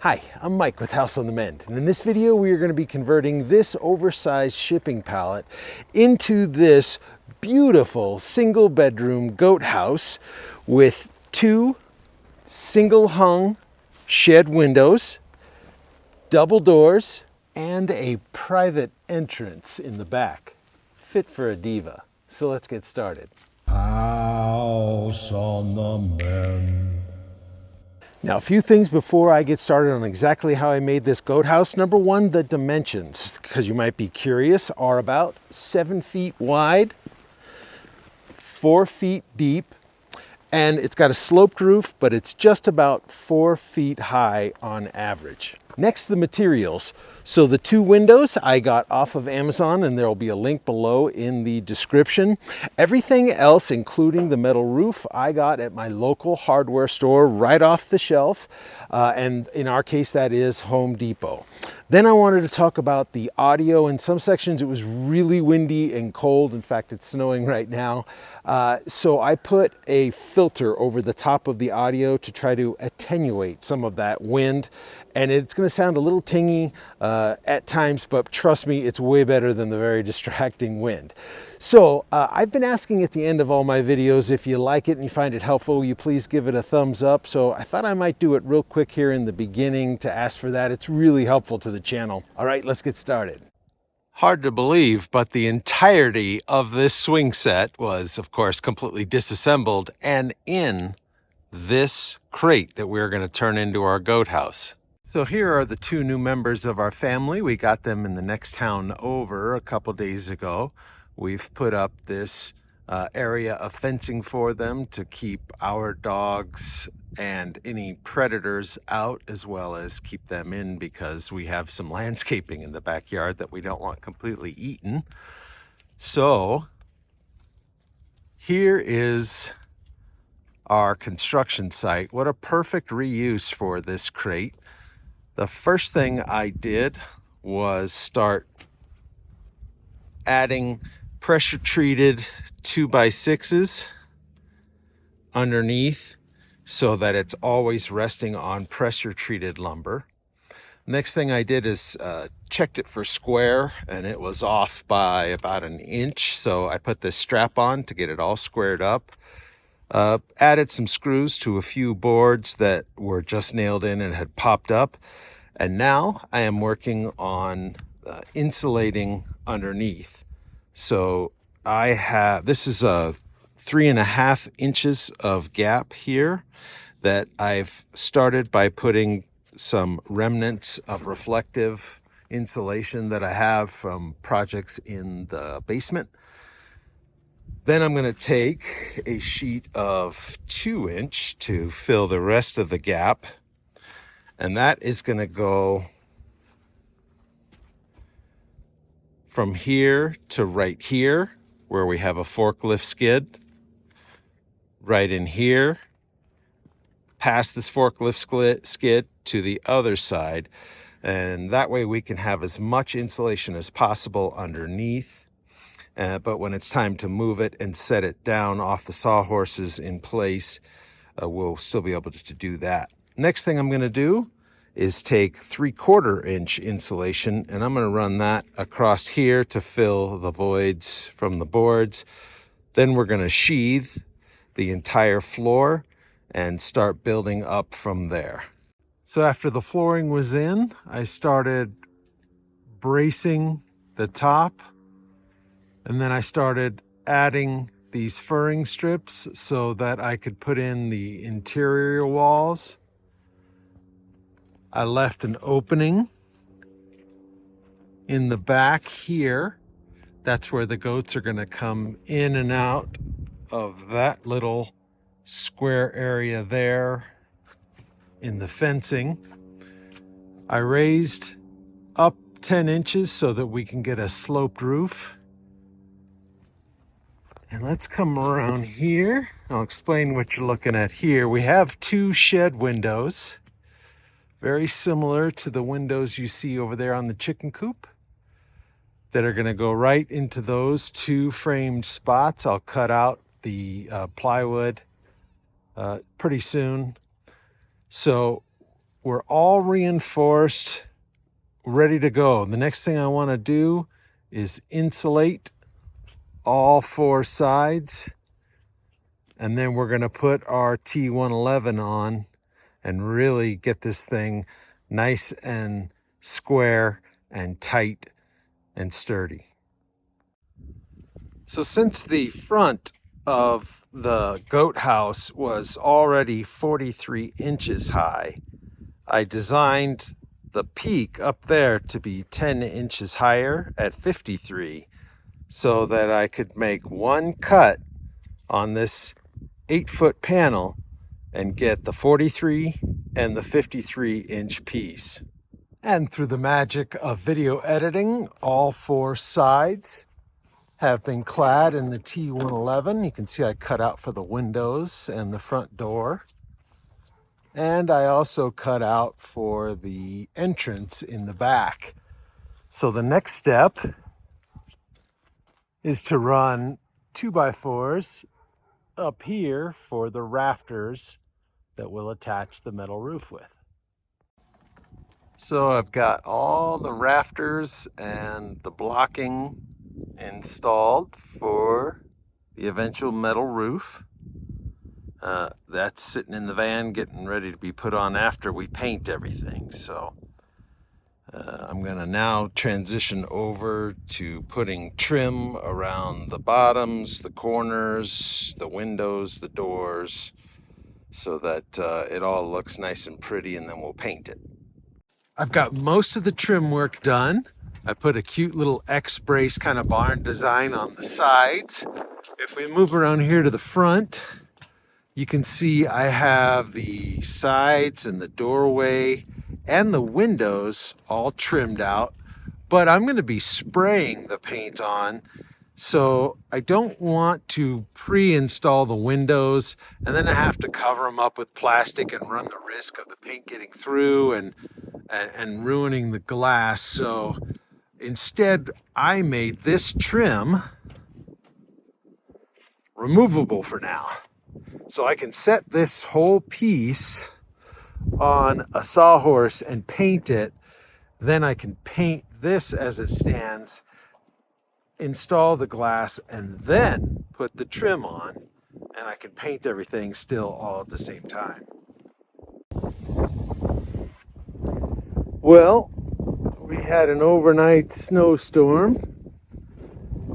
Hi, I'm Mike with House on the Mend, and in this video we are going to be converting this oversized shipping pallet into this beautiful single bedroom goat house with two single hung shed windows, double doors, and a private entrance in the back. Fit for a diva. So let's get started. House on the Mend. Now, a few things before I get started on exactly how I made this goat house. Number one, the dimensions, because you might be curious, are about 7 feet wide, 4 feet deep, and it's got a sloped roof, but it's just about 4 feet high on average. Next, the materials. So the two windows I got off of Amazon, and there will be a link below in the description. Everything else, including the metal roof, I got at my local hardware store right off the shelf. And in our case, that is Home Depot. Then I wanted to talk about the audio. In some sections, it was really windy and cold. In fact, it's snowing right now. So I put a filter over the top of the audio to try to attenuate some of that wind. And it's going to sound a little tingy at times, but trust me, it's way better than the very distracting wind. So I've been asking at the end of all my videos, if you like it and you find it helpful, will you please give it a thumbs up? So I thought I might do it real quick here in the beginning to ask for that. It's really helpful to the channel. All right, let's get started. Hard to believe, but the entirety of this swing set was, of course, completely disassembled and in this crate that we're going to turn into our goat house. So here are the two new members of our family. We got them in the next town over a couple days ago. We've put up this area of fencing for them to keep our dogs and any predators out, as well as keep them in because we have some landscaping in the backyard that we don't want completely eaten. So here is our construction site. What a perfect reuse for this crate. The first thing I did was start adding pressure treated 2x6s underneath so that it's always resting on pressure treated lumber. Next thing I did is checked it for square, and it was off by about an inch. So I put this strap on to get it all squared up. Added some screws to a few boards that were just nailed in and had popped up. And now I am working on insulating underneath. So this is a 3.5 inches of gap here that I've started by putting some remnants of reflective insulation that I have from projects in the basement. Then I'm going to take a sheet of 2-inch to fill the rest of the gap. And that is going to go from here to right here, where we have a forklift skid. Right in here, past this forklift skid to the other side. And that way we can have as much insulation as possible underneath. But when it's time to move it and set it down off the sawhorses in place, we'll still be able to do that. Next thing I'm going to do is take 3/4 inch insulation, and I'm going to run that across here to fill the voids from the boards. Then we're going to sheathe the entire floor and start building up from there. So after the flooring was in, I started bracing the top, and then I started adding these furring strips so that I could put in the interior walls. I left an opening in the back here. That's where the goats are going to come in and out of that little square area there in the fencing. I raised up 10 inches so that we can get a sloped roof. And let's come around here. I'll explain what you're looking at here. We have two shed windows, very similar to the windows you see over there on the chicken coop, that are going to go right into those two framed spots. I'll cut out the plywood pretty soon. So we're all reinforced, ready to go. The next thing I want to do is insulate all 4 sides, and then we're going to put our T111 on and really get this thing nice and square and tight and sturdy. So since the front of the goat house was already 43 inches high, I designed the peak up there to be 10 inches higher at 53 so that I could make one cut on this 8-foot panel and get the 43 and the 53-inch piece. And through the magic of video editing, all 4 sides have been clad in the T111. You can see I cut out for the windows and the front door. And I also cut out for the entrance in the back. So the next step is to run 2x4s up here for the rafters that we'll attach the metal roof with. So I've got all the rafters and the blocking installed for the eventual metal roof. That's sitting in the van getting ready to be put on after we paint everything. So I'm going to now transition over to putting trim around the bottoms, the corners, the windows, the doors, so that it all looks nice and pretty, and then we'll paint it. I've got most of the trim work done. I put a cute little X-brace kind of barn design on the sides. If we move around here to the front, you can see I have the sides and the doorway and the windows all trimmed out, but I'm going to be spraying the paint on, so I don't want to pre-install the windows and then I have to cover them up with plastic and run the risk of the paint getting through and ruining the glass. So instead, I made this trim removable for now. So I can set this whole piece on a sawhorse and paint it. Then I can paint this as it stands, install the glass, and then put the trim on, and I can paint everything still all at the same time. Well, we had an overnight snowstorm,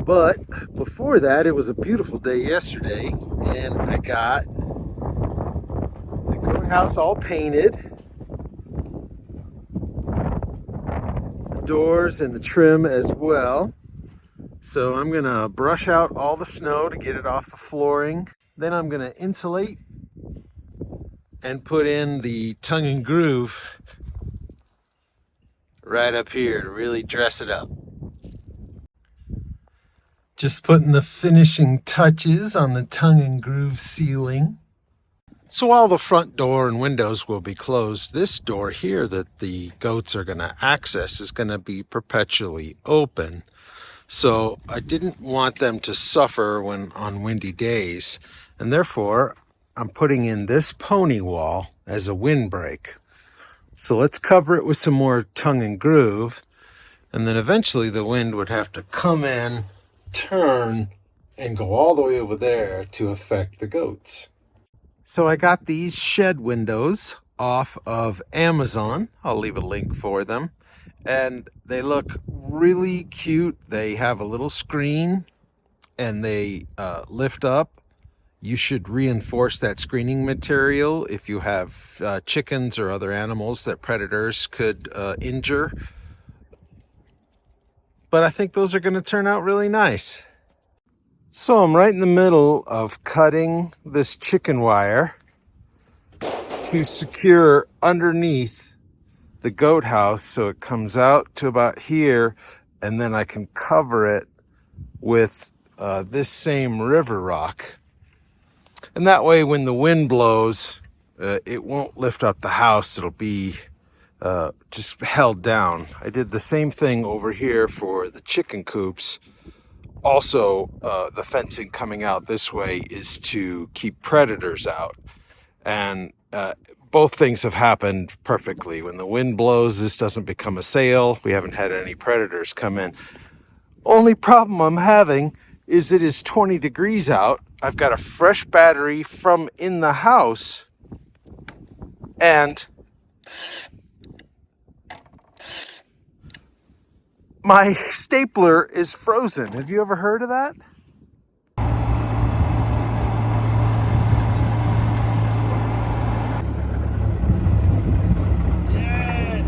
but before that it was a beautiful day yesterday, and I got the goat house all painted, the doors and the trim as well. So I'm gonna brush out all the snow to get it off the flooring. Then I'm gonna insulate and put in the tongue and groove right up here to really dress it up. Just putting the finishing touches on the tongue and groove ceiling. So while the front door and windows will be closed, this door here that the goats are going to access is going to be perpetually open. So I didn't want them to suffer when on windy days, and therefore I'm putting in this pony wall as a windbreak. So let's cover it with some more tongue and groove, and then eventually the wind would have to come in, turn, and go all the way over there to affect the goats. So I got these shed windows off of Amazon. I'll leave a link for them. And they look really cute. They have a little screen and they lift up. You should reinforce that screening material if you have chickens or other animals that predators could injure. But I think those are going to turn out really nice. So I'm right in the middle of cutting this chicken wire to secure underneath the goat house so it comes out to about here, and then I can cover it with this same river rock. And that way when the wind blows, it won't lift up the house. It'll be just held down. I did the same thing over here for the chicken coops. Also, the fencing coming out this way is to keep predators out. And both things have happened perfectly. When the wind blows, this doesn't become a sail. We haven't had any predators come in. Only problem I'm having is it is 20 degrees out. I've got a fresh battery from in the house, and my stapler is frozen. Have you ever heard of that? Yes!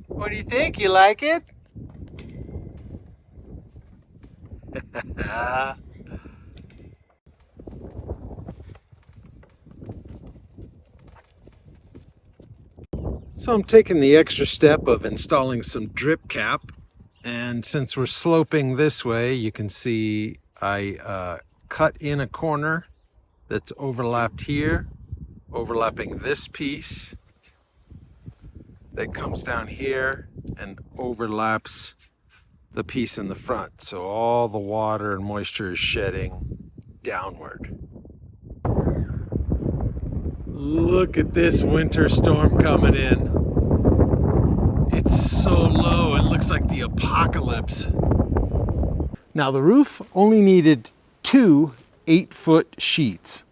What do you think? You like it? So I'm taking the extra step of installing some drip cap, and since we're sloping this way, you can see I cut in a corner that's overlapped here, overlapping this piece that comes down here and overlaps the piece in the front. So all the water and moisture is shedding downward. Look at this winter storm coming in. It's so low, it looks like the apocalypse. Now the roof only needed 2 8-foot sheets,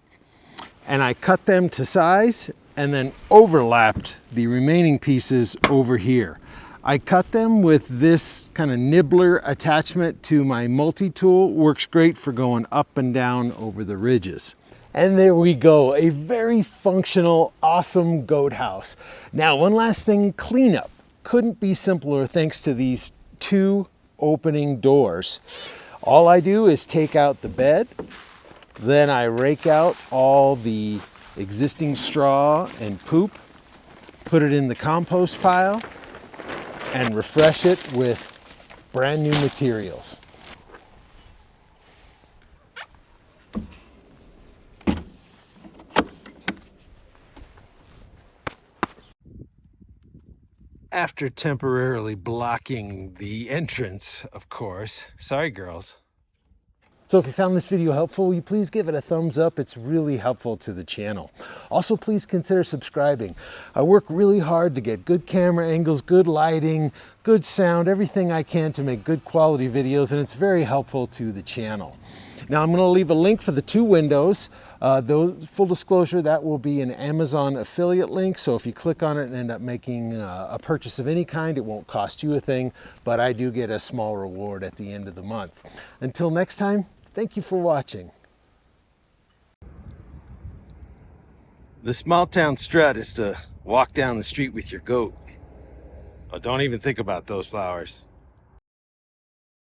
and I cut them to size and then overlapped the remaining pieces over here. I cut them with this kind of nibbler attachment to my multi-tool. Works great for going up and down over the ridges. And there we go, a very functional, awesome goat house. Now, one last thing, cleanup. Couldn't be simpler thanks to these 2 opening doors. All I do is take out the bed, then I rake out all the existing straw and poop, put it in the compost pile, and refresh it with brand new materials. After temporarily blocking the entrance, of course. Sorry, girls. So if you found this video helpful, will you please give it a thumbs up? It's really helpful to the channel. Also, please consider subscribing. I work really hard to get good camera angles, good lighting, good sound, everything I can to make good quality videos, and it's very helpful to the channel. Now I'm going to leave a link for the 2 windows. Full disclosure, that will be an Amazon affiliate link, so if you click on it and end up making a purchase of any kind, it won't cost you a thing, but I do get a small reward at the end of the month. Until next time, thank you for watching. The small town strut is to walk down the street with your goat. Oh, don't even think about those flowers.